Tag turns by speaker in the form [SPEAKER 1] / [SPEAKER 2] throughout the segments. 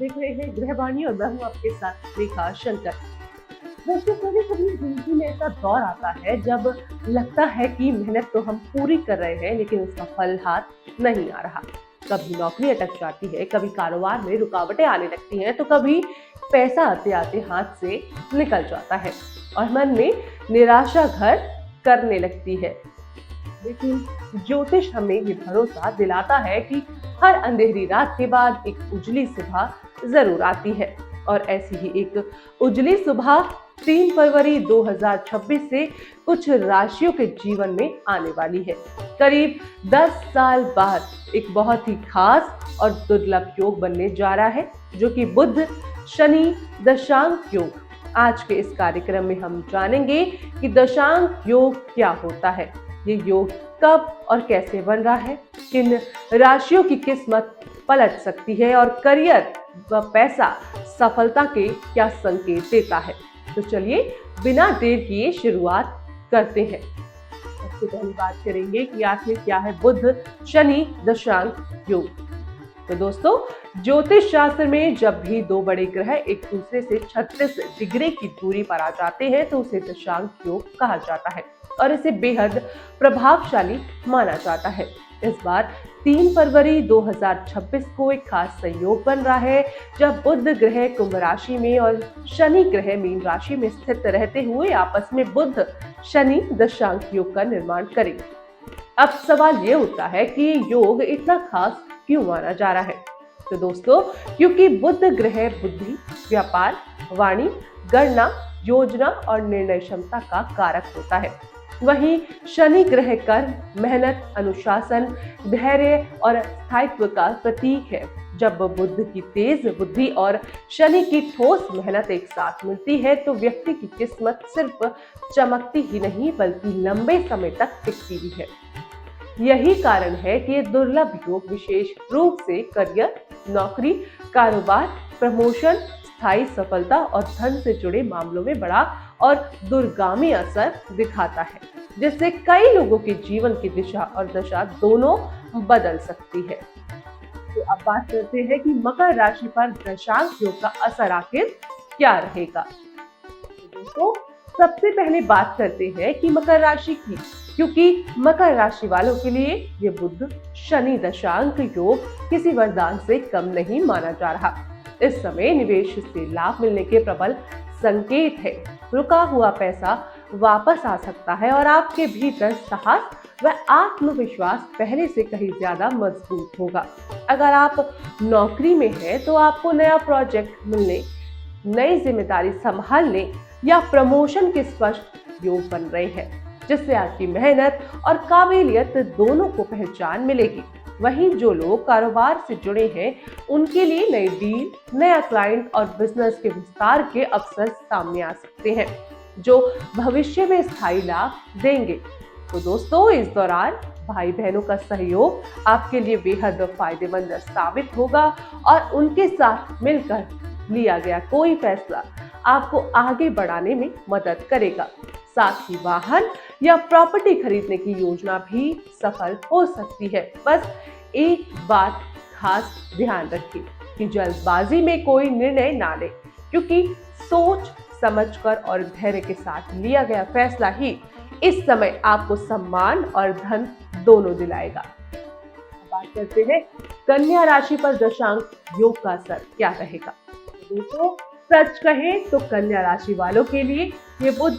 [SPEAKER 1] देख रहे हैं गृहवाणी और मैं हूँ आपके साथ रेखा शंकर। दोस्तों, कभी कभी जिंदगी में ऐसा दौर आता है जब लगता है कि मेहनत तो हम पूरी कर रहे हैं लेकिन उसका फल हाथ नहीं आ रहा। कभी नौकरी अटक जाती है, कभी कारोबार में रुकावटें आने लगती हैं, तो कभी पैसा आते आते हाथ से निकल जाता है और मन में निराशा घर करने लगती है। लेकिन ज्योतिष हमें ये भरोसा दिलाता है कि हर अंधेरी रात के बाद एक उजली सुबह जरूर आती है। और ऐसी ही एक उजली सुबह 3 फरवरी 2026 से कुछ राशियों के जीवन में आने वाली है। करीब 10 साल बाद एक बहुत ही खास और दुर्लभ योग बनने जा रहा है, जो कि बुध शनि दशांक योग। आज के इस कार्यक्रम में हम जानेंगे कि दशांक योग क्या होता है, ये योग कब और कैसे बन रहा है, किन राशियों की किस्मत पलट सकती है और करियर व पैसा सफलता के क्या संकेत देता है। तो चलिए बिना देर किए शुरुआत करते हैं। सबसे पहली बात करेंगे कि आखिर क्या है बुध शनि दशांक योग। तो दोस्तों, ज्योतिष शास्त्र में जब भी दो बड़े ग्रह एक दूसरे से 36 डिग्री की दूरी पर आ जाते हैं तो उसे दशांक योग कहा जाता है और इसे बेहद प्रभावशाली माना जाता है। इस बार 3 फरवरी 2026 को एक खास संयोग बन रहा है जब बुध ग्रह कुंभ राशि में और शनि ग्रह मीन राशि में स्थित रहते हुए आपस में बुध शनि दशांक योग का निर्माण करेंगे। अब सवाल ये उठता है कि योग इतना खास क्यों माना जा रहा है। तो दोस्तों, क्योंकि बुध ग्रह बुद्धि, व्यापार, वाणी, गणना, योजना और निर्णय क्षमता का कारक होता है। वहीं शनि ग्रह कर्म, मेहनत, अनुशासन, धैर्य और स्थायित्व का प्रतीक है। जब बुध की तेज बुद्धि और शनि की ठोस मेहनत एक साथ मिलती है तो व्यक्ति की किस्मत सिर्फ चमकती ही नहीं बल्कि लंबे समय तक टिकती भी है। यही कारण है कि ये दुर्लभ योग विशेष रूप से करियर, नौकरी, कारोबार, प्रमोशन, स्थायी सफलता और धन से जुड़े मामलों में बड़ा और दूरगामी असर दिखाता है, जिससे कई लोगों के जीवन की दिशा और दशा दोनों बदल सकती है। तो अब बात करते हैं कि मकर राशि पर दशांक योग का असर आखिर क्या रहेगा। तो दोस्तों, सबसे पहले बात करते हैं कि मकर राशि की, क्योंकि मकर राशि वालों के लिए ये बुध शनि दशांक योग किसी वरदान से कम नहीं माना जा रहा। इस समय निवेश से लाभ मिलने के प्रबल संकेत है। रुका हुआ पैसा वापस आ सकता है और आपके भीतर साहस व आत्मविश्वास पहले से कहीं ज्यादा मजबूत होगा। अगर आप नौकरी में हैं तो आपको नया प्रोजेक्ट मिलने, नई जिम्मेदारी संभालने या प्रमोशन के स्पष्ट योग बन रहे हैं, जिससे आपकी मेहनत और काबिलियत दोनों को पहचान मिलेगी। वहीं जो लोग कारोबार से जुड़े हैं उनके लिए नई डील, नया क्लाइंट और बिजनेस के विस्तार के अवसर सामने आ सकते हैं, जो भविष्य में स्थायी लाभ देंगे। तो दोस्तों, इस दौरान भाई बहनों का सहयोग आपके लिए बेहद फायदेमंद साबित होगा और उनके साथ मिलकर लिया गया कोई फैसला आपको आगे बढ़ाने में मदद करेगा। साथ ही वाहन या प्रॉपर्टी खरीदने की योजना भी सफल हो सकती है। बस एक बात खास ध्यान रखिए कि जल्दबाजी में कोई निर्णय ना लें, क्योंकि सोच समझकर और धैर्य के साथ लिया गया फैसला ही इस समय आपको सम्मान और धन दोनों दिलाएगा। बात करते हैं कन्या राशि पर दशांक योग का असर क्या रहेगा। दोस्तों, सच कहें तो कन्या राशि वालों के लिए ये बुध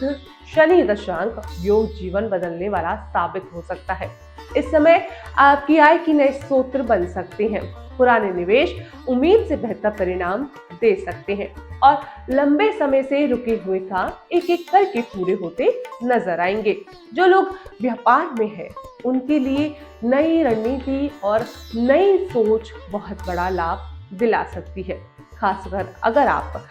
[SPEAKER 1] शनि दशांक योग जीवन बदलने वाला साबित हो सकता है। इस समय आपकी आय की नए स्रोत बन सकते हैं। पुराने निवेश उम्मीद से बेहतर परिणाम दे सकते हैं और लंबे समय से रुके हुए काम एक एक करके पूरे होते नजर आएंगे। जो लोग व्यापार में हैं उनके लिए नई रणनीति और नई सोच बहुत बड़ा लाभ दिला सकती है। खासकर अगर आप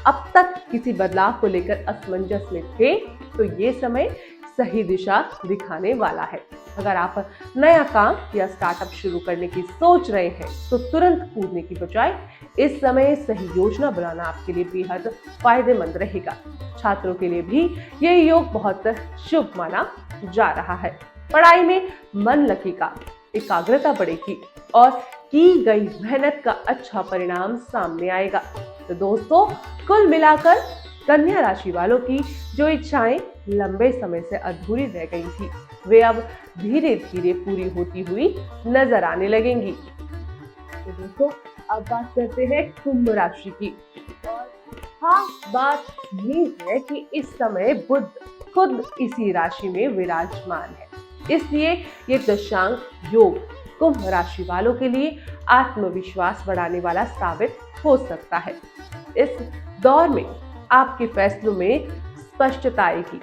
[SPEAKER 1] अब तक किसी बदलाव को लेकर असमंजस में थे तो ये समय सही दिशा दिखाने वाला है। अगर आप नया काम या स्टार्टअप शुरू करने की सोच रहे हैं तो तुरंत कूदने की बजाय इस समय सही योजना बनाना आपके लिए बेहद फायदेमंद रहेगा। छात्रों के लिए भी यह योग बहुत शुभ माना जा रहा है। पढ़ाई में मन लगेगा, एकाग्रता बढ़ेगी और की गई मेहनत का अच्छा परिणाम सामने आएगा। तो दोस्तों, कुल मिलाकर कन्या राशि वालों की जो इच्छाएं लंबे समय से अधूरी रह गई थी, वे अब धीरे धीरे पूरी होती हुई नजर आने लगेंगी। तो दोस्तों, अब बात करते हैं कुंभ राशि की। और हाँ, बात ये है कि इस समय बुध खुद इसी राशि में विराजमान है, इसलिए ये दशांक योग कुंभ राशि वालों के लिए आत्मविश्वास बढ़ाने वाला साबित हो सकता है। इस दौर में आपके फैसलों में स्पष्टता आएगी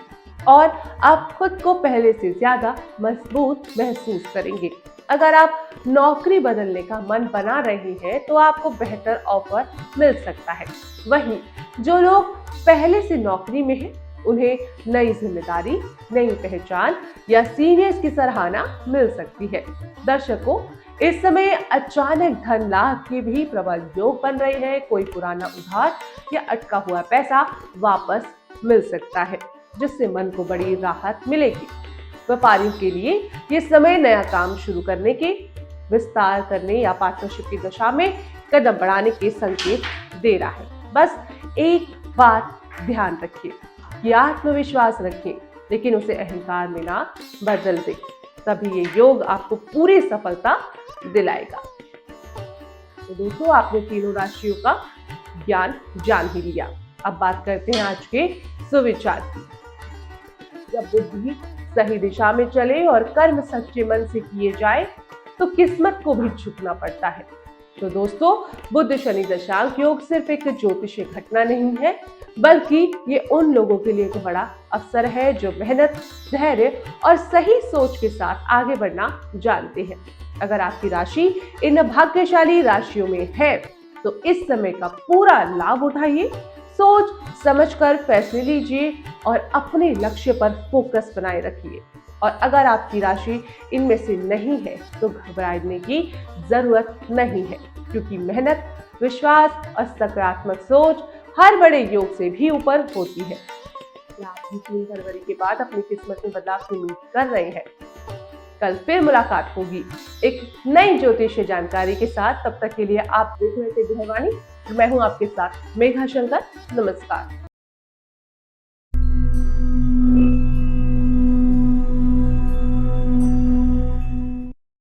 [SPEAKER 1] और आप खुद को पहले से ज्यादा मजबूत महसूस करेंगे। अगर आप नौकरी बदलने का मन बना रहे हैं तो आपको बेहतर ऑफर मिल सकता है। वहीं जो लोग पहले से नौकरी में हैं, उन्हें नई जिम्मेदारी, नई पहचान या सीनियर्स की सराहना मिल सकती है। दर्शकों, इस समय अचानक धन लाभ के भी प्रबल योग बन रहे हैं। कोई पुराना उधार या अटका हुआ पैसा वापस मिल सकता है, जिससे मन को बड़ी राहत मिलेगी। व्यापारियों के लिए ये समय नया काम शुरू करने के, विस्तार करने या पार्टनरशिप की दशा में कदम बढ़ाने के संकेत दे रहा है। बस एक बात ध्यान रखिए कि आत्मविश्वास रखें, लेकिन उसे अहंकार में ना बदल दें, तभी ये योग आपको पूरी सफलता दिलाएगा। तो दोस्तों, आपने तीनों राशियों का ज्ञान जान ही लिया। अब बात करते हैं आज के सुविचार की। जब बुद्धि सही दिशा में चले और कर्म सच्चे मन से किए जाए तो किस्मत को भी झुकना पड़ता है। तो दोस्तों, बुध शनि दशांक योग सिर्फ एक ज्योतिषीय घटना नहीं है, बल्कि ये उन लोगों के लिए एक बड़ा अवसर है जो मेहनत, धैर्य और सही सोच के साथ आगे बढ़ना जानते हैं। अगर आपकी राशि इन भाग्यशाली राशियों में है तो इस समय का पूरा लाभ उठाइए, सोच समझकर फैसले लीजिए और अपने लक्ष्य पर फोकस बनाए रखिए। और अगर आपकी राशि इनमें से नहीं है तो घबराने की जरूरत नहीं है, क्योंकि मेहनत, विश्वास और सकारात्मक सोच हर बड़े योग से भी ऊपर होती है। क्या आप 3 फरवरी के बाद अपनी किस्मत में बदलाव की उम्मीद कर रहे हैं? कल फिर मुलाकात होगी एक नई ज्योतिषीय जानकारी के साथ। तब तक के लिए आप देख रहे थे ग्रहवाणी। मैं हूं आपके साथ मेघा शंकर। नमस्कार।